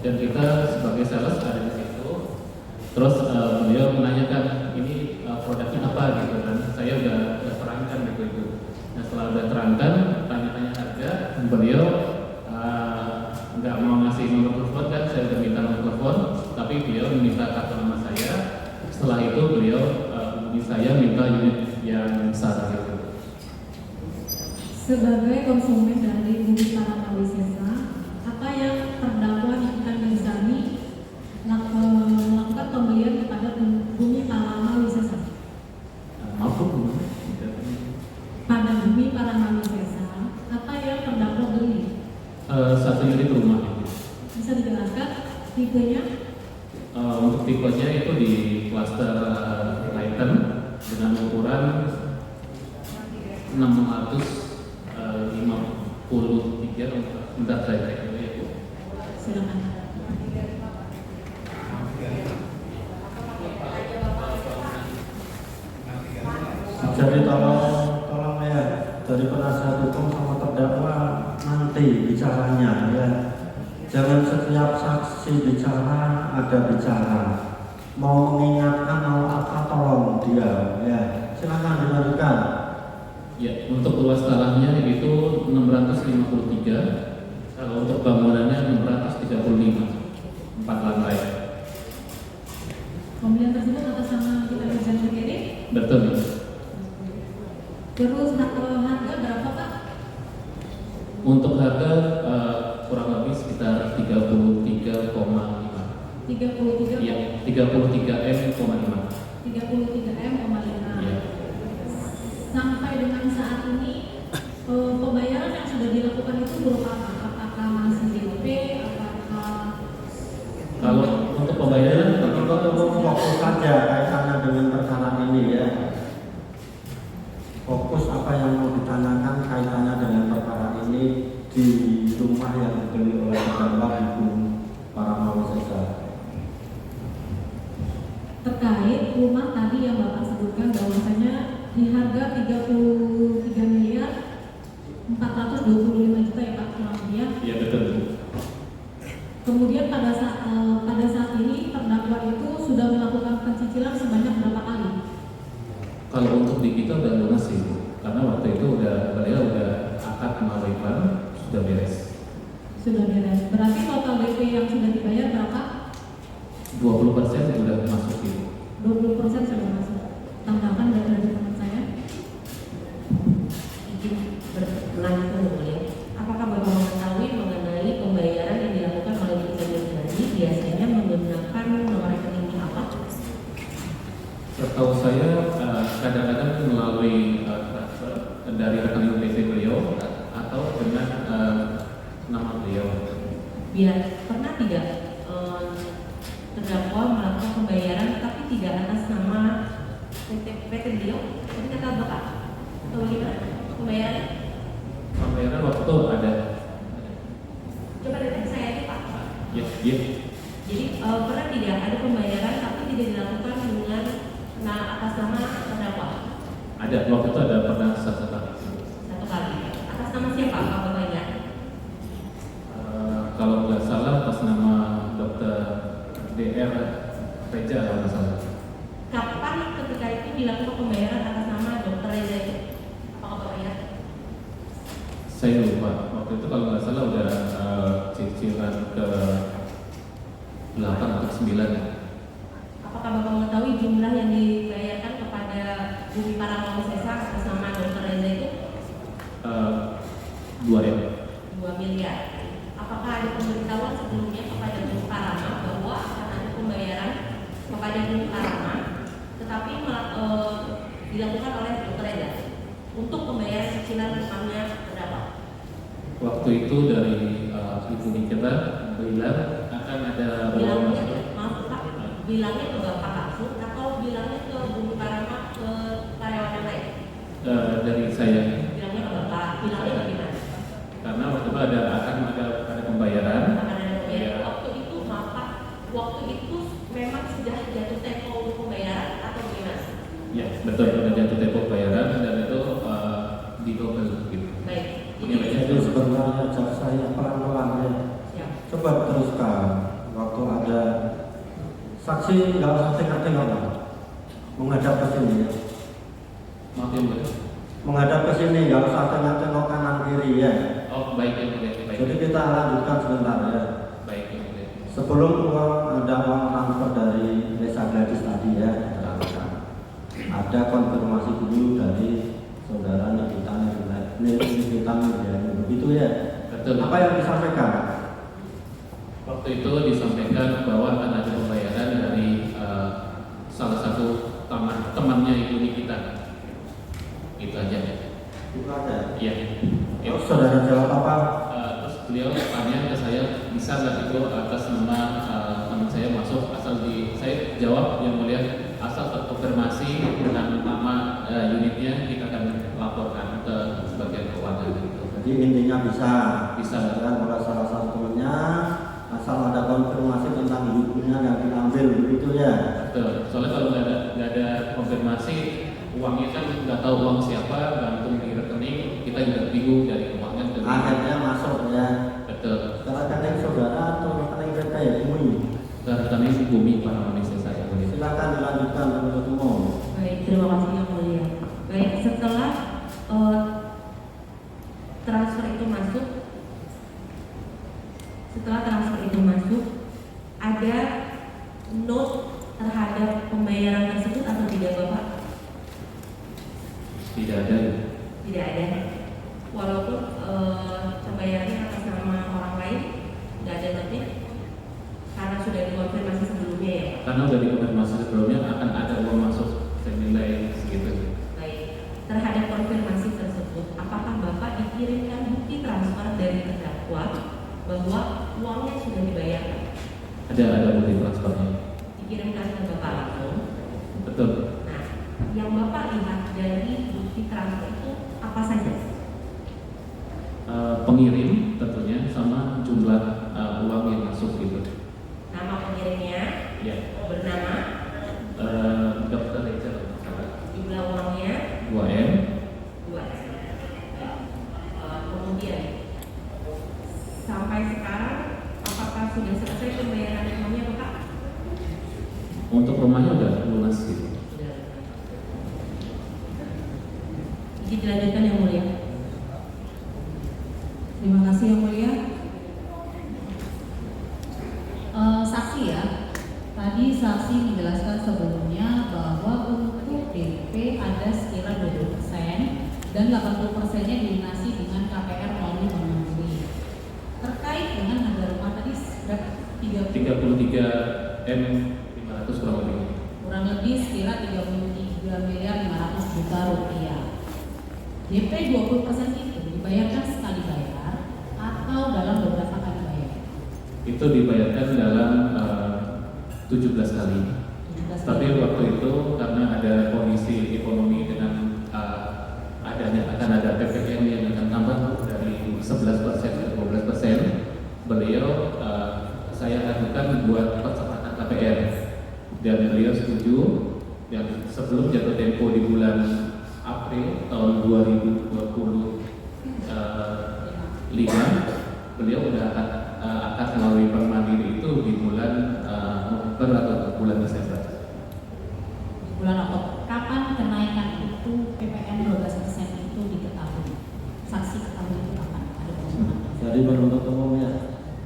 dan kita sebagai sales ada di situ. Terus beliau menanyakan ini produknya apa gitu kan. Saya udah terangkan gitu. Nah setelah udah terangkan, tanya-tanya harga, beliau nggak mau ngasih nomor telepon kan, saya udah minta nomor telepon, tapi beliau meminta kartu nama saya. Setelah itu beliau hubungi saya minta unit yang besar gitu. Sebagai konsumen dari Bumi Parama Wisesa, apa yang terdakwa Nikita Mirzani melakukan pembelian kepada Bumi Parama Wisesa? Pada Bumi Parama Wisesa, apa yang terdakwa beli? Satu unit rumah. Bisa dijelaskan tipenya? Untuk tipenya itu di cluster Titan dengan ukuran 653. Bentar saya cek dulu ya Bu. Silakan. Jadi tolong ya dari penasihat hukum sama terdakwa nanti bicaranya ya. Jangan setiap saksi bicara ada bicara. Mau mengingatkan mau apa tolong dia ya. Silakan dilanjutkan. Ya, untuk luas tanahnya itu 653. Kalau untuk bangunannya 635, 4 lantai. Pembelian tersebut atas nama Nikita Mirzani sendiri? Betul. Terus harga berapa Pak? Untuk harga kurang lebih sekitar 33,5. 33. Iya, 33M,5. 33M,5. Iya. Sampai dengan saat ini pembayaran yang sudah dilakukan itu berupa apa? Apakah masih DP? Apakah Kalau untuk pembayaran Kita fokus saja kaitannya dengan perkara ini ya. Fokus apa yang mau ditanyakan kaitannya dengan perkara ini di rumah yang dibeli oleh terdakwa di Bumi Parama Wisesa. terkait rumah tadi yang Bapak sebutkan bahwasanya di harga 33 miliar 425 juta ya Pak kurang lebih ya. Iya betul. Kemudian pada saat ini terdakwa itu sudah melakukan pencicilan sebanyak berapa kali? Kalau untuk di kita udah lunas sih, karena waktu itu beliau udah akad sama Wipan sudah beres. Sudah beres. Berarti total DP yang sudah dibayar berapa? 20% sudah masuk sih. 20% sudah masuk. Tambahkan dari teman saya. Izin berlanjut dulu ya. Apakah Bapak mengetahui mengenai pembayaran yang dilakukan oleh Nikita Mirzani biasanya menggunakan nomor rekeningnya apa? Setahu saya kadang-kadang melalui transfer dari rekening PC beliau atau dengan nama beliau. Pernah tidak terdakwa melakukan pembayaran tapi tidak atas nama PT beliau? Jadi kata Bapak atau bagaimana pembayaran? Pembayaran waktu itu ada. Coba lihat saya aja Pak. Ya. Jadi pernah tidak ada pembayaran tapi tidak dilakukan dengan atas nama terdakwa? Ada. Waktu itu ada pernah satu kali. Satu kali. Atas nama siapa Pak Bapak ingat? Kalau nggak salah atas nama Dr. DR Reja kalau nggak salah. Kapan ketika itu dilakukan pembayaran atas nama Dr. Reza itu? Apakah Bapak ingat? Saya lupa. Waktu itu kalau nggak salah udah cicilan ke 8 atau 9. Apakah Bapak mengetahui jumlah yang dibayarkan kepada Bumi Parama Wisesa atas nama Dr. Reza itu? 2 ya. 2 miliar. Apakah ada pemberitahuan sebelumnya kepada Bumi Parama bahwa akan ada pembayaran kepada Bumi Parama, tetapi dilakukan oleh Dr. Reza untuk pembayaran cicilan rumahnya berapa? Waktu itu dari Ibu Nikita bilang akan ada uang masuk. Maaf Pak, bilangnya ke Bapak langsung atau bilangnya ke Bumi Parama ke karyawan yang lain? Dari saya. Bilangnya ke Bapak, bilangnya bagaimana? Karena waktu itu akan ada pembayaran. Akan ada pembayaran. Waktu itu maaf Pak, waktu itu memang sudah jatuh tempo untuk pembayaran atau bagaimana? Ya betul, sudah jatuh tempo pembayaran dan itu didobel gitu. Baik. Jadi sebenarnya saya pelan-pelan ya. Siap. Coba teruskan. Saksi nggak usah tengok-tengok lah. Menghadap ke sini ya. Maaf ya Mulia. Menghadap ke sini, nggak usah tengok-tengok kanan kiri ya. Oh baik ya Mulia. Baik. Jadi kita lanjutkan sebentar ya. Baik ya Mulia. Sebelum ada uang transfer dari Desa Gladys tadi ya, ada konfirmasi dulu dari saudara Nikita begitu ya. Betul. Apa yang disampaikan? Waktu itu disampaikan bahwa akan ada pembayaran dari salah satu temannya Ibu Nikita. Itu aja. Itu aja. Iya. Terus saudara jawab apa? Terus beliau tanya ke saya, bisa nggak itu atas nama teman saya masuk, saya jawab yang mulia, asal terkonfirmasi dengan nama unitnya, kita akan laporkan ke bagian keuangan gitu. Jadi intinya bisa Bisa. oleh salah satu temannya, asal ada konfirmasi tentang unitnya yang diambil begitu ya. Betul. Soalnya kalau nggak ada konfirmasi, uangnya kan nggak tahu uang siapa, gantung di rekening, kita juga bingung dari keuangan ke Akhirnya masuk ya. betul. Ke rekening saudara atau rekening kita ya Bumi? Ke rekening Bumi para manusia saya. Silakan dilanjutkan penuntut umum. Baik, terima kasih yang mulia. Baik, setelah transfer itu masuk, ada note terhadap pembayaran tersebut atau tidak Bapak? Tidak ada. Tidak ada. Walaupun pembayarannya atas nama orang lain, tidak ada tapi karena sudah dikonfirmasi sebelumnya ya. Karena sudah dikonfirmasi sebelumnya akan ada uang masuk senilai segitu. Baik, terhadap konfirmasi tersebut, apakah Bapak dikirimkan bukti transfer dari terdakwa bahwa uangnya sudah dibayarkan? Ada bukti transfernya. Dikirimkan ke Bapak langsung. Betul. Nah, yang Bapak lihat dari bukti transfer itu apa saja? Pengirim tentunya sama jumlah uang yang masuk gitu. Nama pengirimnya Ya. bernama, Dr. Rachel salah. jumlah uangnya 2M. 2. Kemudian sampai sekarang apakah sudah selesai pembayaran uangnya Bapak? Untuk rumahnya udah lunas gitu. Sudah. Jadi dilanjutkan yang mulia. Terima kasih yang mulia. Saksi ya, tadi saksi menjelaskan sebelumnya bahwa untuk DP ada sekira 20% dan 80%-nya dilunasi dengan KPR melalui Bank Mandiri. Terkait dengan harga rumah tadi berapa? 33 M 500 kurang lebih. Kurang lebih sekira 33 miliar 500 juta rupiah. DP 20% itu dibayarkan sekali bayar atau dalam beberapa kali bayar? Itu dibayarkan dalam 17 kali. 17 Tapi kali. waktu itu karena ada kondisi ekonomi dengan adanya akan ada PPN yang akan tambah dari 11% ke 12%, beliau saya ajukan buat percepatan KPR dan beliau setuju. Dan sebelum jatuh tempo di bulan April tahun 2025, beliau udah akan melalui Bank Mandiri itu di bulan November atau bulan Desember. Bulan Oktober. Kapan kenaikan itu PPN 12% itu diketahui? Saksi ketahui itu kapan? Ada pengumuman. Jadi penuntut umum ya,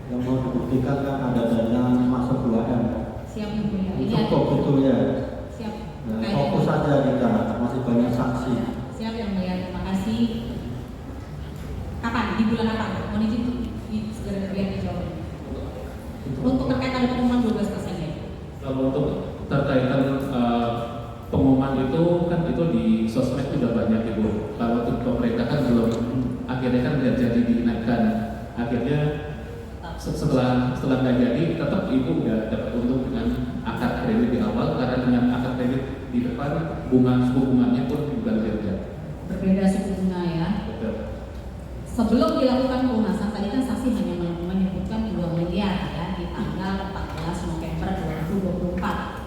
yang mau dibuktikan kan ada dana masuk 2M. Siap yang mulia. Ini Cukup ada. itu ya. Siap. Nah, Kayaknya- fokus saja kita, masih banyak saksi. Siap yang mulia. Terima kasih. Kapan? Di bulan apa? Mohon izin untuk segera biar dijawab. Untuk terkait ada pengumuman 12% ya? Kalau untuk terkaitan pengumuman itu kan itu di sosmed sudah banyak ibu. Kalau untuk pemerintah kan belum, akhirnya kan tidak jadi dinaikkan. Akhirnya setelah nggak jadi, tetap ibu udah dapat untung dengan akad kredit di awal, karena dengan akad kredit di depan suku bunganya pun juga lebih rendah. Berbeda suku bunga ya. Betul. Sebelum dilakukan pelunasan, tadi kan saksi hanya menyebutkan 2 miliar ya di tanggal 14 November 2024.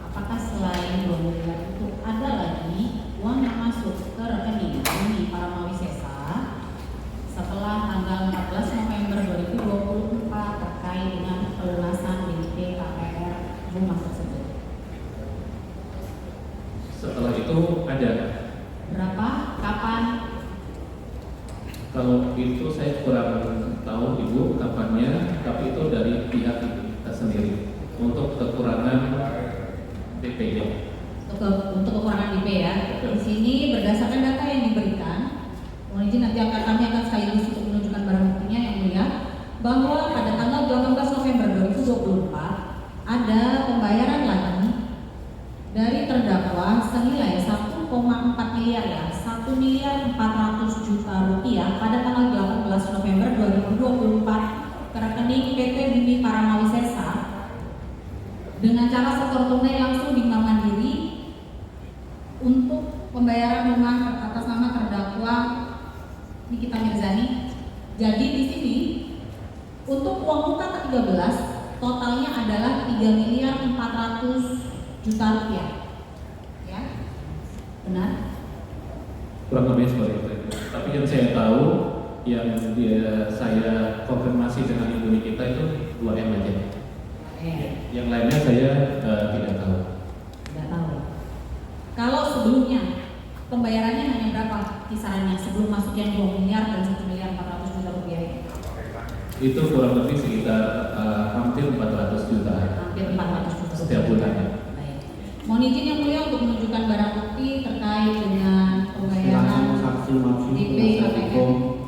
Apakah selain 2 miliar itu ada lagi uang yang masuk ke rekening ini para Mawisesa setelah tanggal 14 November 2024 terkait dengan pelunasan DP KPR rumah tersebut? ya. Di sini berdasarkan data yang diberikan, mohon izin nanti kami akan sekaligus untuk menunjukkan barang buktinya yang mulia, bahwa pada tanggal 18 November 2024 ada pembayaran lagi dari terdakwa senilai 1,4 miliar ya, 1 miliar 400 juta rupiah pada tanggal 18 November 2024 ke rekening PT Bumi Paramawi Sesa dengan cara setor tunai langsung di Bank Mandiri untuk pembayaran rumah atas nama terdakwa Nikita Mirzani. Jadi di sini untuk uang muka ke-13 totalnya adalah 3 miliar 400 juta rupiah. Ya. Benar? Kurang lebih seperti itu. Tapi yang saya tahu, yang saya konfirmasi dengan Ibu Nikita itu 2 M aja. Yang lainnya saya tidak tahu. Tidak tahu. Kalau sebelumnya pembayarannya hanya berapa kisarannya sebelum masuk yang 2 miliar dan 1 miliar 400 juta rupiah itu? Itu kurang lebih sekitar hampir 400 juta. Hampir 400 juta setiap bulannya. Baik. Mohon izin yang mulia untuk menunjukkan barang bukti terkait dengan pembayaran Silakan saksi maju DP penasihat KPM. hukum.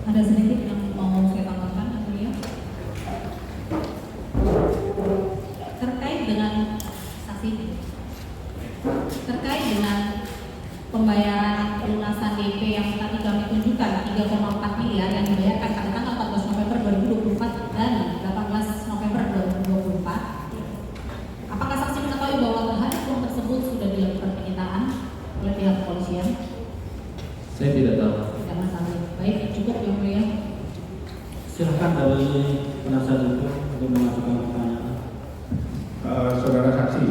Ada sedikit yang mau saya tambahkan, Yang Mulia. Terkait dengan saksi, terkait dengan pembayaran pelunasan DP yang tadi kami tunjukkan 3,4 miliar yang dibayarkan pada tanggal 14 November 2024 dan 18 November 2024. Apakah saksi mengetahui bahwa terhadap uang tersebut sudah dilakukan penyitaan oleh pihak kepolisian? Saya tidak tahu. Tidak masalah. Baik, cukup Yang Mulia. Silakan dari penasihat hukum untuk mengajukan pertanyaan. Saudara saksi,